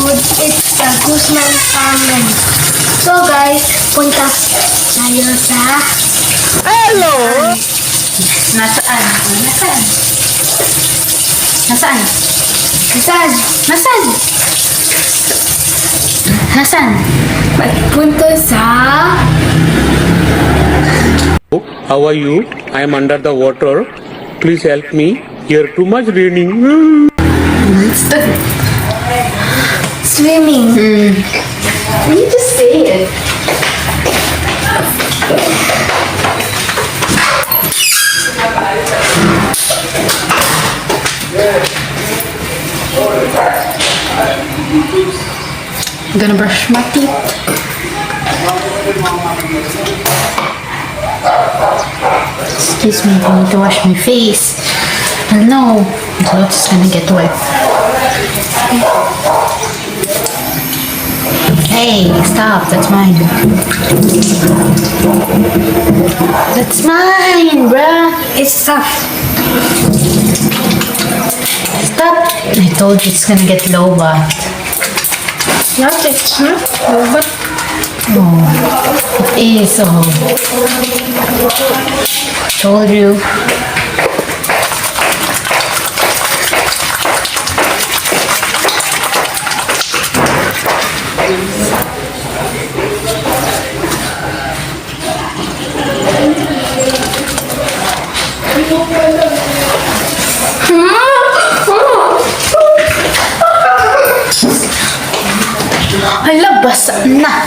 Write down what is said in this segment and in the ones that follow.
food. It's the Guzman family. So guys, punta tayo sa... Hello! Nasaan? Nasaan? Nasaan? Saan? Nasaan? Nasaan? Punta sa... How are you? I am under the water. Please help me. Here too much raining. Swimming. You just say it. I'm gonna brush my teeth. Excuse me, I need to wash my face. And no, the clothes is gonna get wet. Hey, stop, that's mine. That's mine, bruh. It's soft. Stop. I told you it's gonna get low, but... Not it's not. But Oh, it is, oh. Told you. Hala, basa na.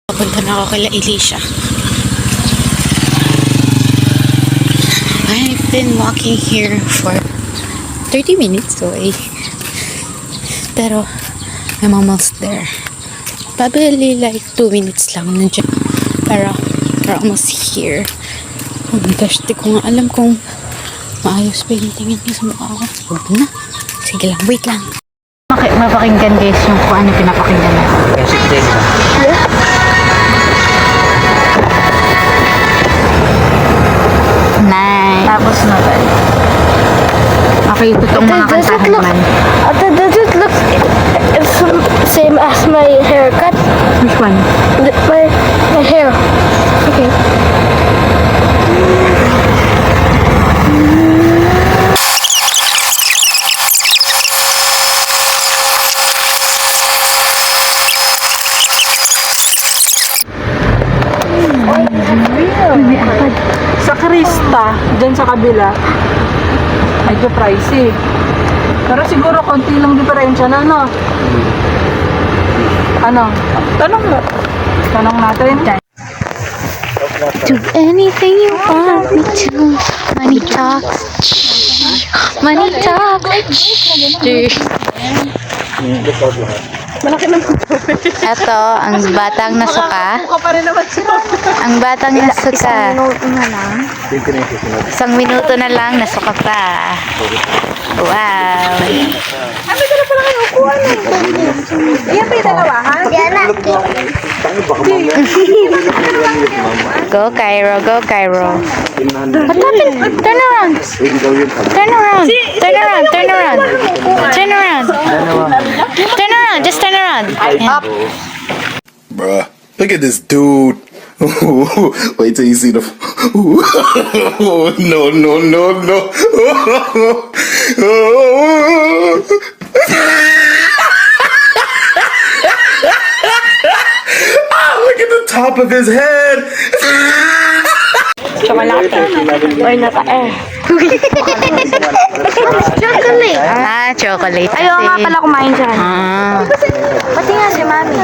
Papunta na ako kay Elisha. I've been walking here for 30 minutes away. Pero I'm almost there. Probably like 2 minutes lang nandiyan. Pero we're almost here. Oh my gosh, di ko nga alam kung maayos ba yung tingin niya sa mukha ko. Huwag na. Sige lang, wait lang. Mapakinggan guys yung kung ano pinapakinggan natin. Music din ba? Nice. Tapos na tayo. Okay, totoong mga kantahan naman. does it look same as my haircut? Which one? My hair. Okay. Sa Krista, dyan sa kabila, medyo pricey. Pero siguro konti lang diferensya na, no? Ano? Tanong natin. Do anything you want me to. Money talks. Money talks. Ito, ang batang nasuka. Ang batang nasuka. Isang minuto na lang, nasuka pa. Wow. Ano ka na pala kayo upuan eh? Iyan pa yung dalawahan? Go Cairo, go Cairo. What happened? Turn around. Turn around. Turn around. Turn around. Turn around. Turn around. Just turn around. Up. Bruh, look at this dude. Wait till you see the. No, no, no, no. Look at the top of his head. Chocolate. Or naka-eh. Chocolate. Chocolate. Ayaw nga pala kumain dyan. Pati nga si mami.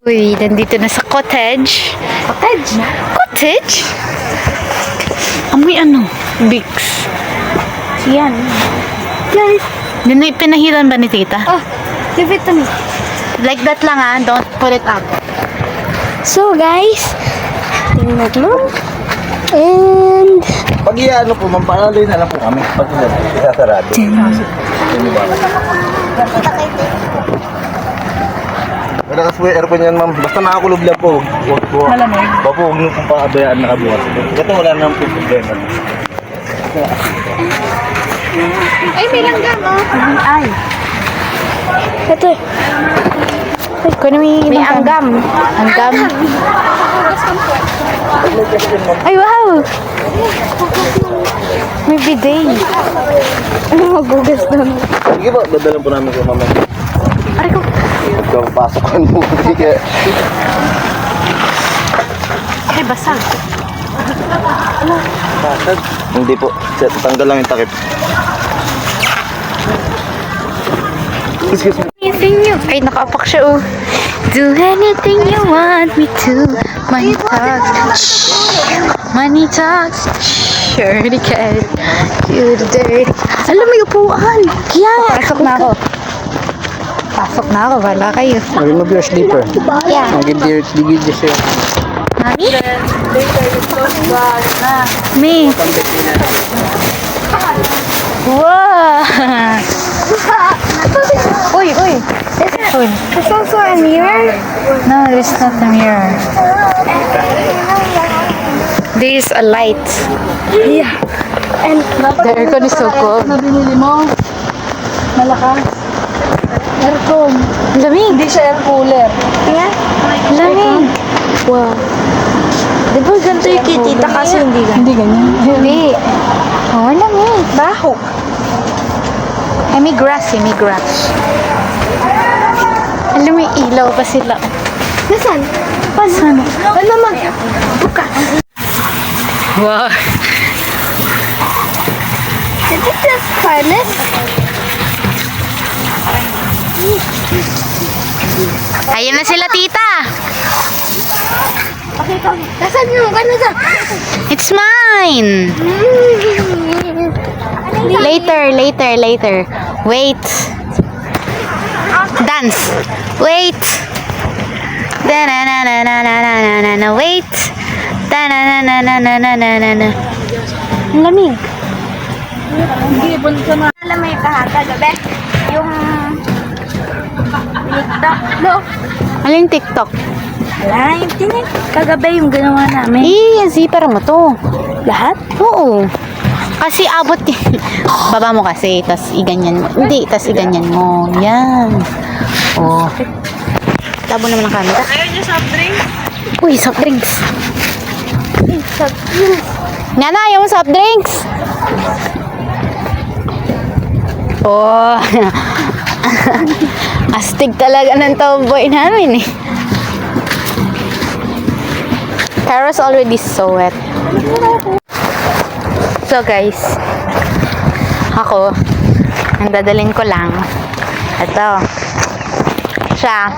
Uy, nandito na sa cottage. Cottage? Cottage? Amoy ano? Vicks. Yan. Guys. Yun na pinahiran ba ni tita? Oh, give it to me. Like that lang ah. Don't put it up. So guys, tingnan mo. And Pag ano po, mampalaloy na lang po kami. Pag isasarado. Malakas po yung aircon yan, ma'am. Basta nakakulob lang po. Huwag po. Malamig. Opo, huwag niyo pong pakabayaan nakabukas. Ito wala naman po problema. ay, may langgam oh. Ay. Ito. Kunin mo yung May ibang anggam. Anggam. Ay, wow! May bidet. Ano magugas doon? Sige po, dadalan po namin kayo mamaya. Aray ko. Ikaw, pasok ko mo. Sige. Ay, basag. Pasag? Hindi po. Tanggal lang yung takip. Excuse me. Anything you... Ay, nakaapak siya, oh. Do anything you want me to. Money talks. Shh. Money talks. Dirty cat. You the dirty. Alam mo yung upuan. Kaya. Pasok na ako. Pasok na ako. Wala kayo. Remove your slipper. Yeah. Digid siya. Mami? Me. Wow. Uy, uy. Uy. It's also a mirror. No, it's not a mirror. This is a light. Yeah. And The aircon is so cold. Na binili mo. Malakas. Aircon. Lamig. Hindi siya air cooler. yeah. Lamig. Wow. Di ba ganito yung kitita kasi hindi ganito? Hindi ganyan. Hindi. Oh, lamig. Baho. Ay, may grass eh. May grass. Alam mo, may ilaw pa sila. Nasaan? Pasan? Ano mag... Bukas. Wow. Is it just harness? Ayun na sila, tita. Okay, come. Nasaan yung ganito? It's mine. Later. Wait. Dance. Wait. Da-na-na-na-na-na-na-na-na. Wait. Da-na-na-na-na-na-na-na. Ang lamig. Hindi, bunso na. Alam mo yung kahaka gabi? Yung... TikTok. No. Aling TikTok? Wala, yung tinig. Kagabi yung ginawa namin. Yung zipper mo to. Lahat? Oo. Kasi abot baba mo kasi, tas iganyan mo. Hindi, tas iganyan mo. Yan. Oh. Tabo naman ang camera. Ayaw niyo soft drink? Uy, soft drinks. Nga na, yung soft drinks. Oh. Astig talaga ng tomboy namin eh. Carol's already so wet. So guys, ako, ang dadalhin ko lang, ito, siya,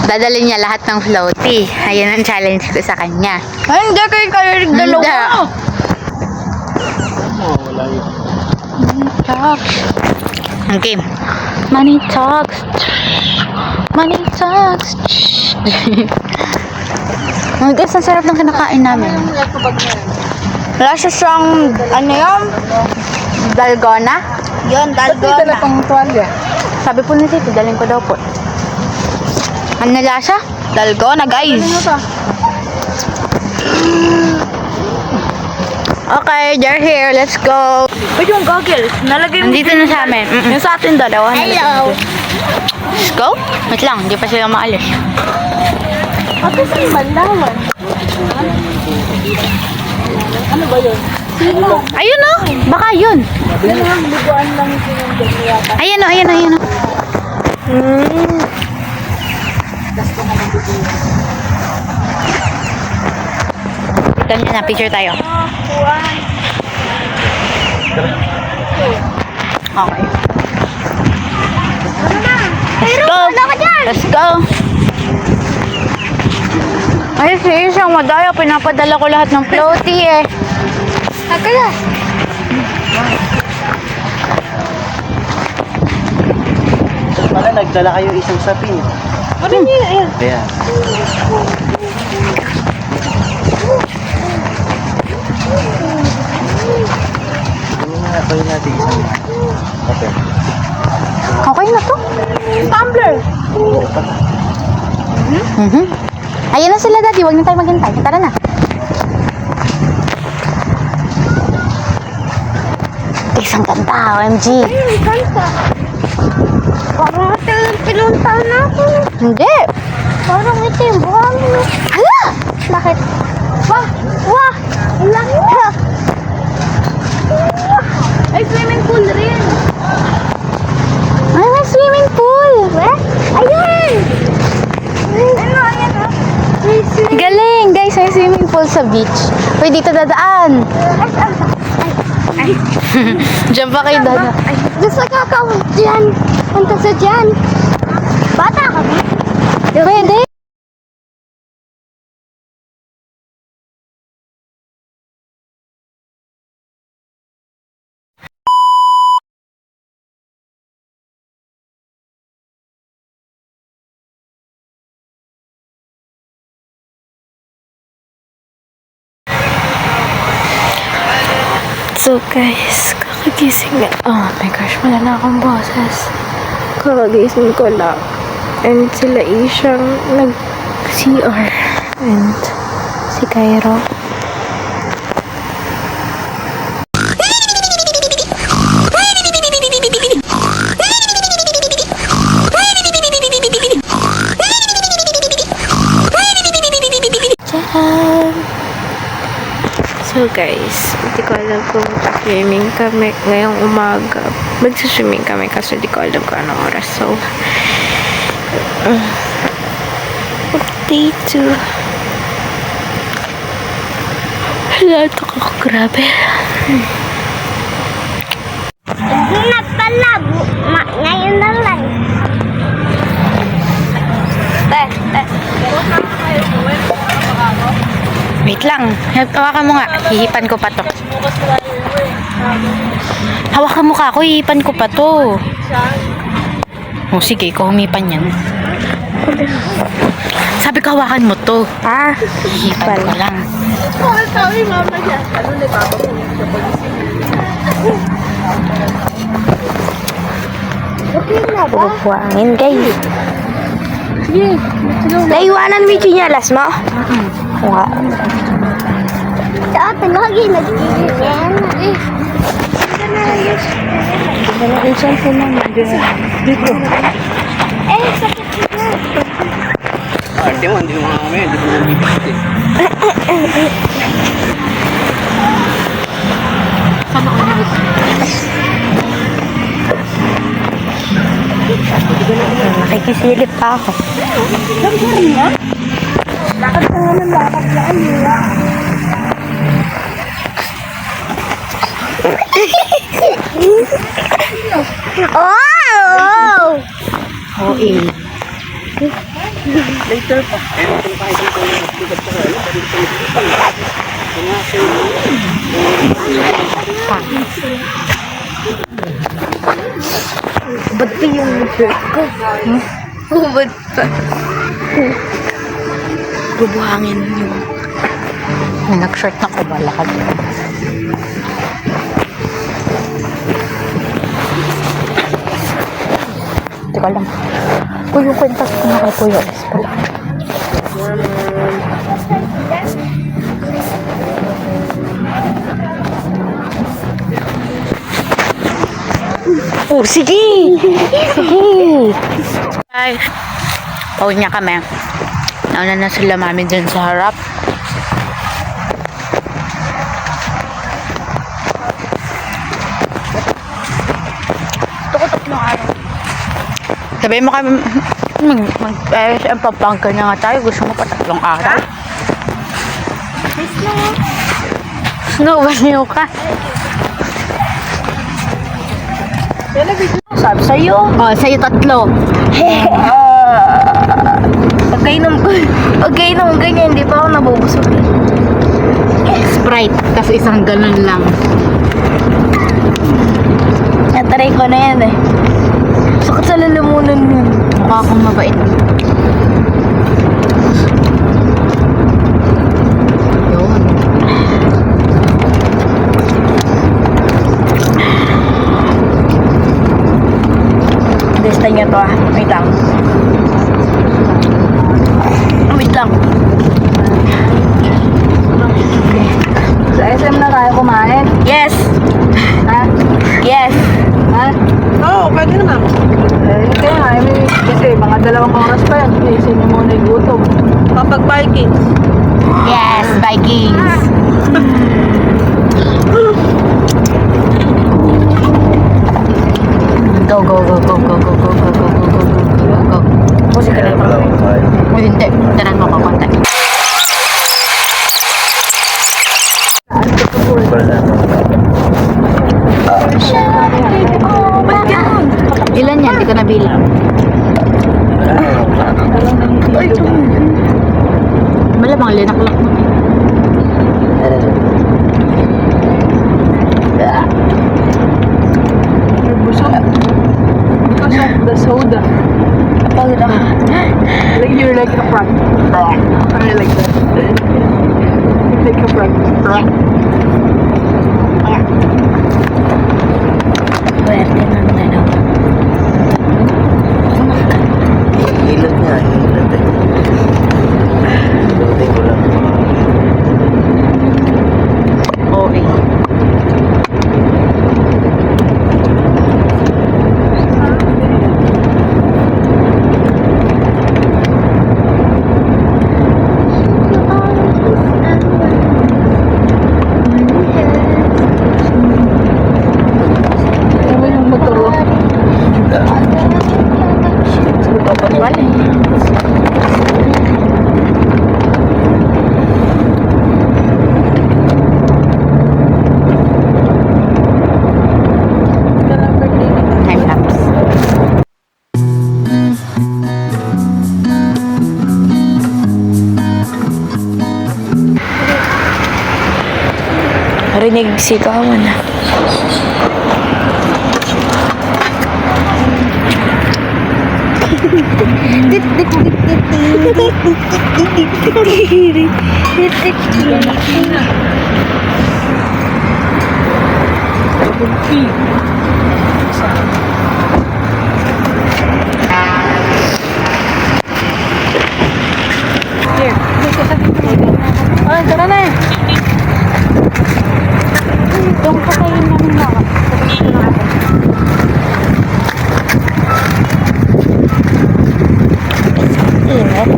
dadalhin niya lahat ng floaty. Ayun ang challenge ko sa kanya. Ay, hindi kayo kayo dalawa. Okay. Money talks. Money talks. Oh, guys, ang sarap ng kinakain namin. Wala siya siyang, ano yun? Dalgona? Yun, Dala dalgona. pang tuwalya. Sabi po ni Tito, dalhin ko daw po. Ano na lasa? Dalgona, guys. Okay, they're here. Let's go. Wait, yung goggles. Nalagay mo. Nandito na sa amin. Yung sa atin dalawa. Hello. Let's go. Wait lang, hindi pa sila maalis. Ako sa Malawan. Ano ba yun? Ayun o. Baka yun. Yan lang, liguan lang sinundan niya. Ayan o. Ito niya na, picture tayo. Okay. Let's go. Ay, serious ang madaya. Pinapadala ko lahat ng floaty eh. Akala. Pala, nagdala kayo isang sapin. Ano niya? Ayan. Kaya. Ayun na sila, Daddy. Huwag na tayo maghintay. Tara na. Guys, ang ganda. OMG. Ay, kanta. Parang ito yung pinunta natin. Hindi. Parang ito yung buhangin. Hala! Bakit? Wah! Wah! Ang laki na! Ay, swimming pool rin. Ay, may swimming pool. Ayun! Ano, ayan ha? May swimming Galing. Guys, may swimming pool sa beach. Pwede dito dadaan. Diyan pa kayo dadaan. Gusto ka dyan. Punta sa dyan. Bata ka ba? Pwede. So guys, kakagising na. Oh my gosh, wala na akong boses. Kakagising ko lang. And sila Ishang nag-CR. And si Cairo. Tcharam! So guys, hindi ko alam kung swimming kami ngayong umaga. Magsiswimming kami kasi hindi ko alam kung anong oras. So, day 2. Halatok ako, grabe. Hindi na pala. Ngayon na lang. Wait lang. Hawakan mo nga. Hihipan ko pa to. Hawakan mo ka ako. Hihipan ko pa to. Oh, sige. Ikaw humipan yan. Sabi ko hawakan mo to. Hihipan ko lang. Okay na ba? Buwangin, guys. Naiwanan mo yung chinelas mo? Wow. Sa atin, lagi nag-iwan. Eh, sakit na. Arte mo, hindi mo nga kami, hindi mo nga bibigit. Nakikisilip pa ako. Oh! Oo, eh. Ba't pa yung shirt ko? Hubad pa. Bubuhangin yung... Nag-short na ko ba lakad? Hindi ko alam. Uy, yung kwentas ko na kay Kuya Olis pala. Oh, sige! Sige! Ay, pauwi niya kami. Nauna na sila mami dyan sa harap. Sabi mo kami, ang papangka na nga tayo. Gusto mo pa 3 araw? Snow, baliw ka. Sabi sa'yo. Oh, sa'yo 3. Pagkay nung ganyan, hindi pa ako nabubusog. Sprite, tas isang ganun lang. Nataray ko na yan eh. Sakit sa lalamunan yun. Mukha akong mabait. Yun. Gusto niyo to ah. Wait lang. Vikings. Go, go, go, go, go, go, go, go, go, go, go, go, go. Musika na Wala akong kain. O hindi, tanan mo ko konti. Ilan yan? Hindi ko nabilang. Malamang linaklak mo. You're busog. Because of the soda. Like you're like a frog. I like that. You're like a frog. Pwerte ng gano'n. Hilot nga, hilot eh. Hilutin ko lang. Okay. Ano yung motor? Wala. Time lapse. Rinig si Kawan. Ay, tara na eh. Doon pa kayo namin mga. Init.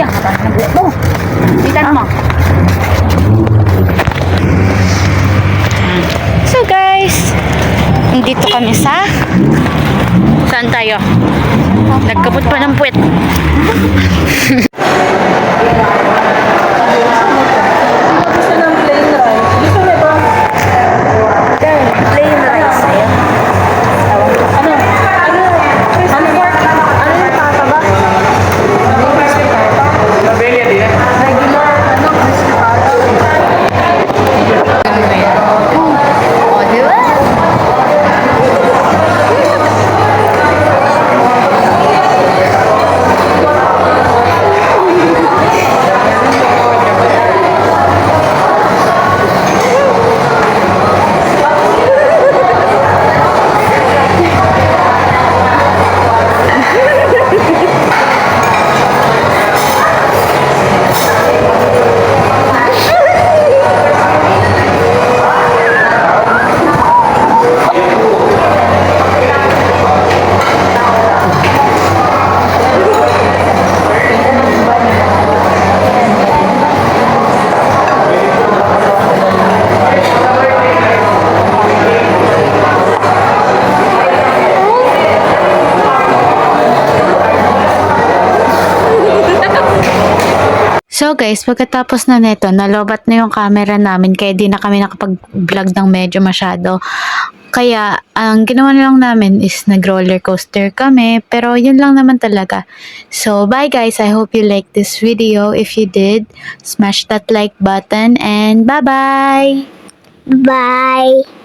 Yan ka ba? Nagbuot mo. Bitan mo. So guys, nandito kami sa saan tayo? Nagkabot pa ng puwet. Gusto ng plain rice. Gusto mo ba? Plain rice. Ayun. Ano? Ano pork? Ano yung pata ba? Regular, ano? Crispy pata. O, diba? So guys, pagkatapos na nito, nalobat na yung camera namin kaya di na kami nakapag-vlog ng medyo masyado. Kaya, ang ginawa na lang namin is nag-roller coaster kami. Pero, yun lang naman talaga. So, bye guys. I hope you like this video. If you did, smash that like button and bye-bye! Bye.